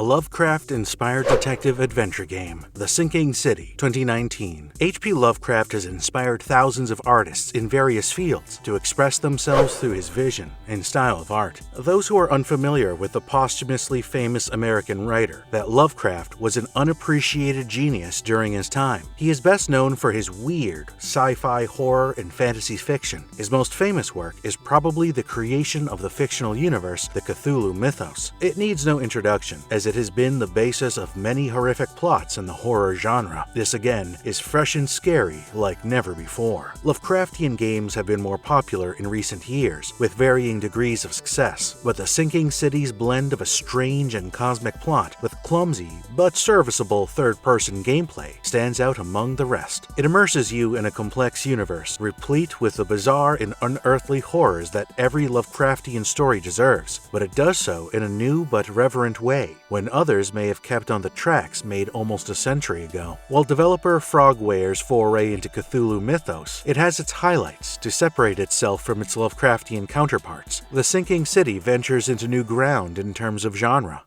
a Lovecraft-inspired detective adventure game, The Sinking City, 2019. H.P. Lovecraft has inspired thousands of artists in various fields to express themselves through his vision and style of art. Those who are unfamiliar with the posthumously famous American writer, that Lovecraft was an unappreciated genius during his time. He is best known for his weird, sci-fi, horror, and fantasy fiction. His most famous work is probably the creation of the fictional universe, the Cthulhu mythos. It needs no introduction, as it has been the basis of many horrific plots in the horror genre. This again is fresh and scary like never before. Lovecraftian games have been more popular in recent years, with varying degrees of success, but The Sinking City's blend of a strange and cosmic plot with clumsy but serviceable third-person gameplay stands out among the rest. It immerses you in a complex universe, replete with the bizarre and unearthly horrors that every Lovecraftian story deserves, but it does so in a new but reverent way, when others may have kept on the tracks made almost a century ago. While developer Frogwares' foray into Cthulhu mythos, it has its highlights to separate itself from its Lovecraftian counterparts. The Sinking City ventures into new ground in terms of genre.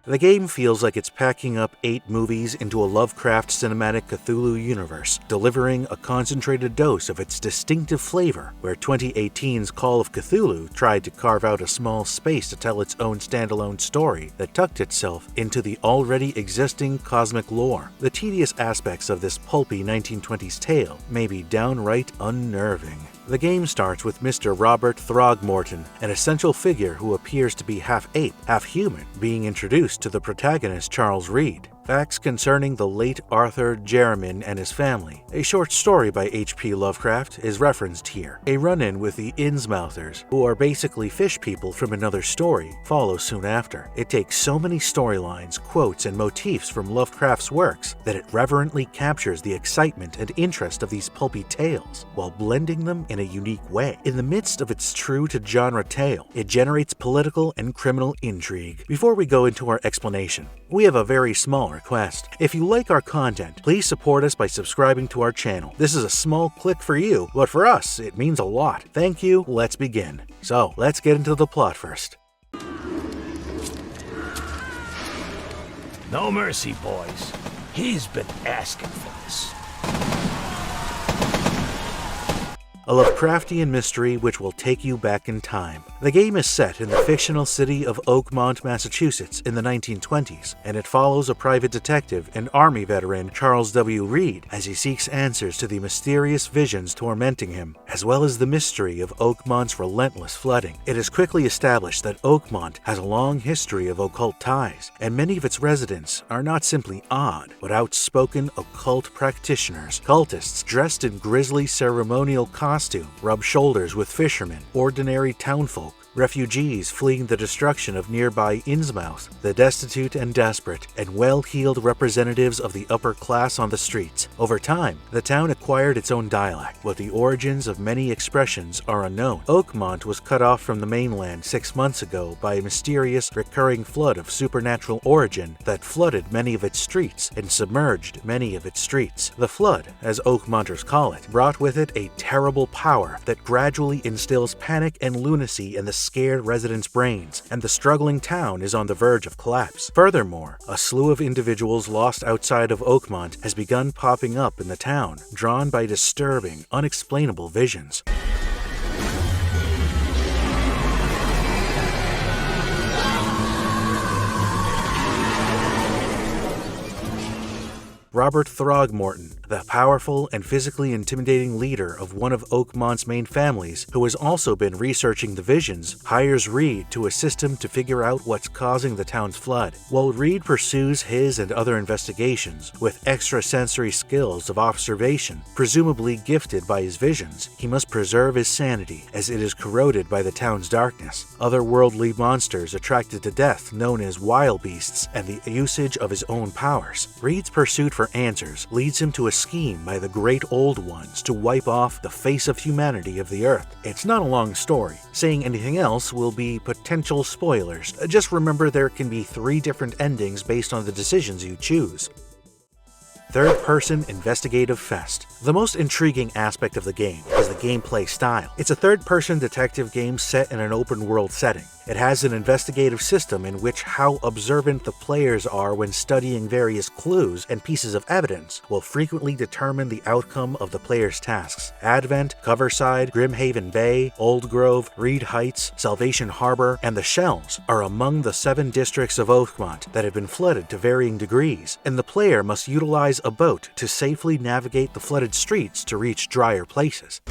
The game feels like it's packing up 8 movies into a Lovecraft cinematic Cthulhu universe, delivering a concentrated dose of its distinctive flavor, where 2018's Call of Cthulhu tried to carve out a small space to tell its own standalone story that tucked itself into the already existing cosmic lore. The tedious aspects of this pulpy 1920s tale may be downright unnerving. The game starts with Mr. Robert Throgmorton, an essential figure who appears to be half ape, half human, being introduced to the protagonist Charles Reed. Facts concerning the late Arthur Jermyn and his family. A short story by H.P. Lovecraft is referenced here. A run-in with the Innsmouthers, who are basically fish people from another story, follows soon after. It takes so many storylines, quotes, and motifs from Lovecraft's works that it reverently captures the excitement and interest of these pulpy tales, while blending them in a unique way. In the midst of its true-to-genre tale, it generates political and criminal intrigue. Before we go into our explanation, we have a very small request. If you like our content, please support us by subscribing to our channel. This is a small click for you, but for us, it means a lot. Thank you, let's begin. So, let's get into the plot first. No mercy, boys. He's been asking for this. A Lovecraftian mystery which will take you back in time. The game is set in the fictional city of Oakmont, Massachusetts in the 1920s, and it follows a private detective and Army veteran, Charles W. Reed, as he seeks answers to the mysterious visions tormenting him, as well as the mystery of Oakmont's relentless flooding. It is quickly established that Oakmont has a long history of occult ties, and many of its residents are not simply odd, but outspoken occult practitioners. Cultists dressed in grisly ceremonial costumes rub shoulders with fishermen, ordinary townfolk, refugees fleeing the destruction of nearby Innsmouth, the destitute and desperate, and well-heeled representatives of the upper class on the streets. Over time, the town acquired its own dialect, but the origins of many expressions are unknown. Oakmont was cut off from the mainland 6 months ago by a mysterious, recurring flood of supernatural origin that flooded many of its streets and submerged many of its streets. The flood, as Oakmonters call it, brought with it a terrible power that gradually instills panic and lunacy in the scared residents' brains, and the struggling town is on the verge of collapse. Furthermore, a slew of individuals lost outside of Oakmont has begun popping up in the town, drawn by disturbing, unexplainable visions. Robert Throgmorton, the powerful and physically intimidating leader of one of Oakmont's main families, who has also been researching the visions, hires Reed to assist him to figure out what's causing the town's flood. While Reed pursues his and other investigations with extrasensory skills of observation, presumably gifted by his visions, he must preserve his sanity as it is corroded by the town's darkness. Otherworldly monsters attracted to death known as wild beasts and the usage of his own powers. Reed's pursuit for answers leads him to a scheme by the Great Old Ones to wipe off the face of humanity of the Earth. It's not a long story. Saying anything else will be potential spoilers. Just remember there can be 3 different endings based on the decisions you choose. Third-person investigative fest. The most intriguing aspect of the game is the gameplay style. It's a third-person detective game set in an open-world setting. It has an investigative system in which how observant the players are when studying various clues and pieces of evidence will frequently determine the outcome of the player's tasks. Advent, Coverside, Grimhaven Bay, Old Grove, Reed Heights, Salvation Harbor, and the Shells are among the 7 districts of Oakmont that have been flooded to varying degrees, and the player must utilize a boat to safely navigate the flooded streets to reach drier places.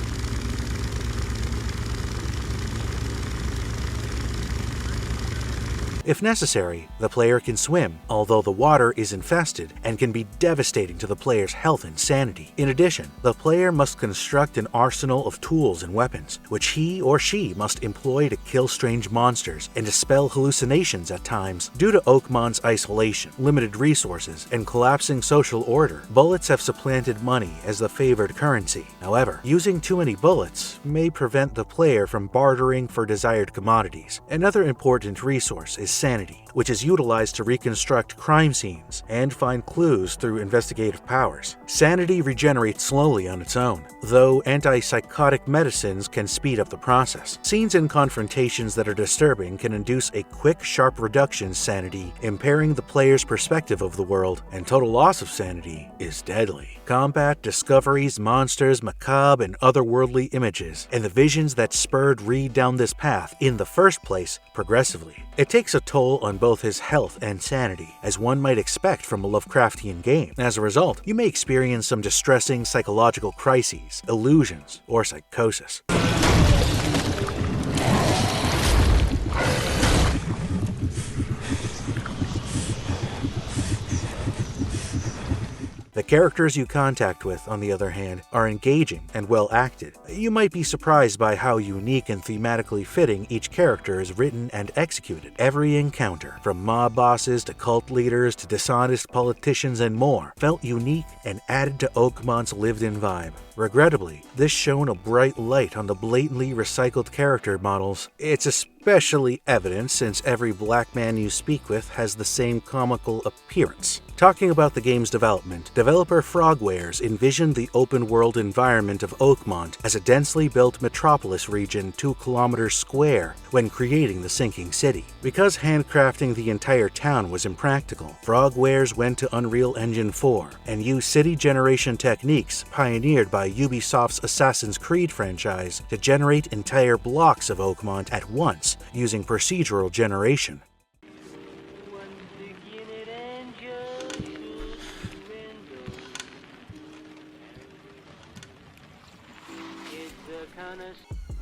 If necessary, the player can swim, although the water is infested and can be devastating to the player's health and sanity. In addition, the player must construct an arsenal of tools and weapons, which he or she must employ to kill strange monsters and dispel hallucinations at times. Due to Oakmont's isolation, limited resources, and collapsing social order, bullets have supplanted money as the favored currency. However, using too many bullets may prevent the player from bartering for desired commodities. Another important resource is sanity, which is utilized to reconstruct crime scenes and find clues through investigative powers. Sanity regenerates slowly on its own, though antipsychotic medicines can speed up the process. Scenes and confrontations that are disturbing can induce a quick, sharp reduction in sanity, impairing the player's perspective of the world, and total loss of sanity is deadly. Combat, discoveries, monsters, macabre, and otherworldly images, and the visions that spurred Reed down this path in the first place progressively. It takes a toll on both his health and sanity, as one might expect from a Lovecraftian game. As a result, you may experience some distressing psychological crises, illusions, or psychosis. The characters you contact with, on the other hand, are engaging and well acted. You might be surprised by how unique and thematically fitting each character is written and executed. Every encounter, from mob bosses to cult leaders to dishonest politicians and more, felt unique and added to Oakmont's lived-in vibe. Regrettably, this shone a bright light on the blatantly recycled character models. It's especially evident since every black man you speak with has the same comical appearance. Talking about the game's development, developer Frogwares envisioned the open-world environment of Oakmont as a densely built metropolis region 2 kilometers square when creating the sinking city. Because handcrafting the entire town was impractical, Frogwares went to Unreal Engine 4 and used city generation techniques pioneered by Ubisoft's Assassin's Creed franchise to generate entire blocks of Oakmont at once using procedural generation.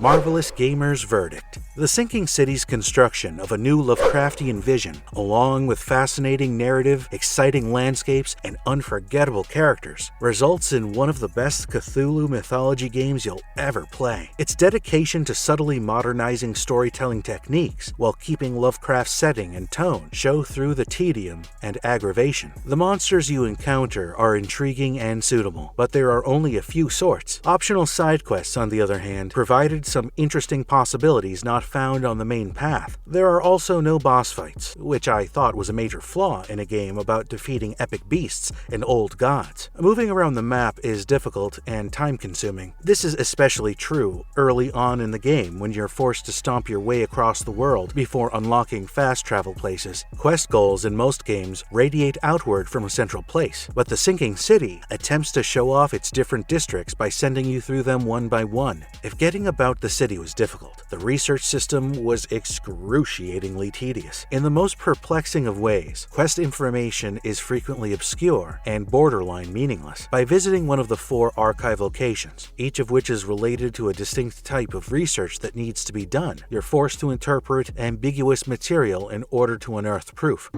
Marvelous Gamer's Verdict. The sinking city's construction of a new Lovecraftian vision, along with fascinating narrative, exciting landscapes, and unforgettable characters, results in one of the best Cthulhu mythology games you'll ever play. Its dedication to subtly modernizing storytelling techniques while keeping Lovecraft's setting and tone show through the tedium and aggravation. The monsters you encounter are intriguing and suitable, but there are only a few sorts. Optional side quests, on the other hand, provided some interesting possibilities not found on the main path. There are also no boss fights, which I thought was a major flaw in a game about defeating epic beasts and old gods. Moving around the map is difficult and time-consuming. This is especially true early on in the game when you're forced to stomp your way across the world before unlocking fast travel places. Quest goals in most games radiate outward from a central place, but the sinking city attempts to show off its different districts by sending you through them one by one. If getting about the city was difficult, the research system was excruciatingly tedious. In the most perplexing of ways, quest information is frequently obscure and borderline meaningless. By visiting one of the 4 archive locations, each of which is related to a distinct type of research that needs to be done, you're forced to interpret ambiguous material in order to unearth proof.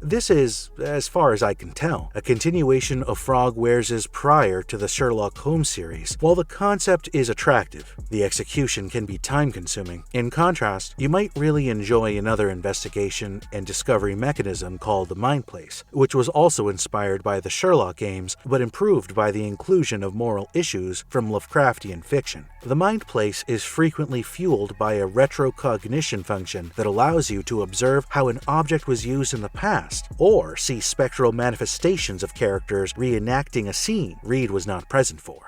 This is, as far as I can tell, a continuation of Frogwares' prior to the Sherlock Holmes series. While the concept is attractive, the execution can be time-consuming. In contrast, you might really enjoy another investigation and discovery mechanism called the Mind Place, which was also inspired by the Sherlock games but improved by the inclusion of moral issues from Lovecraftian fiction. The Mind Place is frequently fueled by a retrocognition function that allows you to observe how an object was used in the past, or see spectral manifestations of characters reenacting a scene Reed was not present for.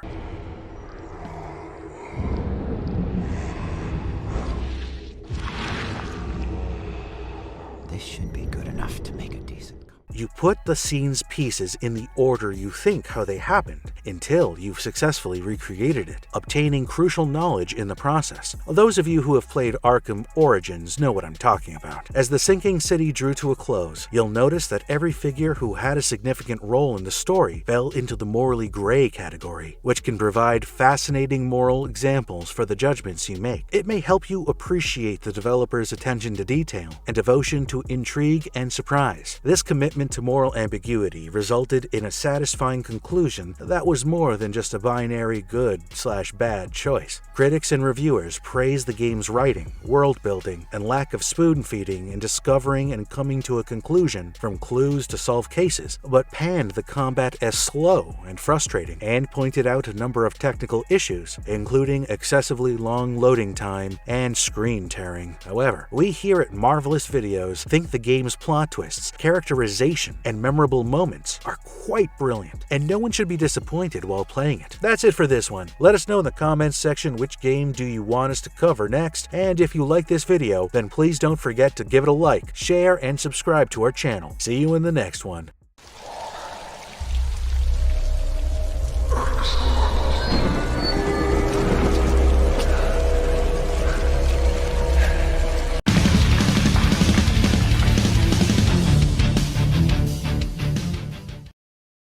This should be good enough to make a decent. You put the scene's pieces in the order you think how they happened, until you've successfully recreated it, obtaining crucial knowledge in the process. Those of you who have played Arkham Origins know what I'm talking about. As the sinking city drew to a close, you'll notice that every figure who had a significant role in the story fell into the morally gray category, which can provide fascinating moral examples for the judgments you make. It may help you appreciate the developer's attention to detail and devotion to intrigue and surprise. This commitment to moral ambiguity resulted in a satisfying conclusion that was more than just a binary good/bad choice. Critics and reviewers praised the game's writing, world building, and lack of spoon-feeding in discovering and coming to a conclusion from clues to solve cases, but panned the combat as slow and frustrating, and pointed out a number of technical issues, including excessively long loading time and screen tearing. However, we here at Marvelous Videos think the game's plot twists, characterization, and memorable moments are quite brilliant, and no one should be disappointed while playing it. That's it for this one. Let us know in the comments section which game do you want us to cover next, and if you like this video, then please don't forget to give it a like, share, and subscribe to our channel. See you in the next one.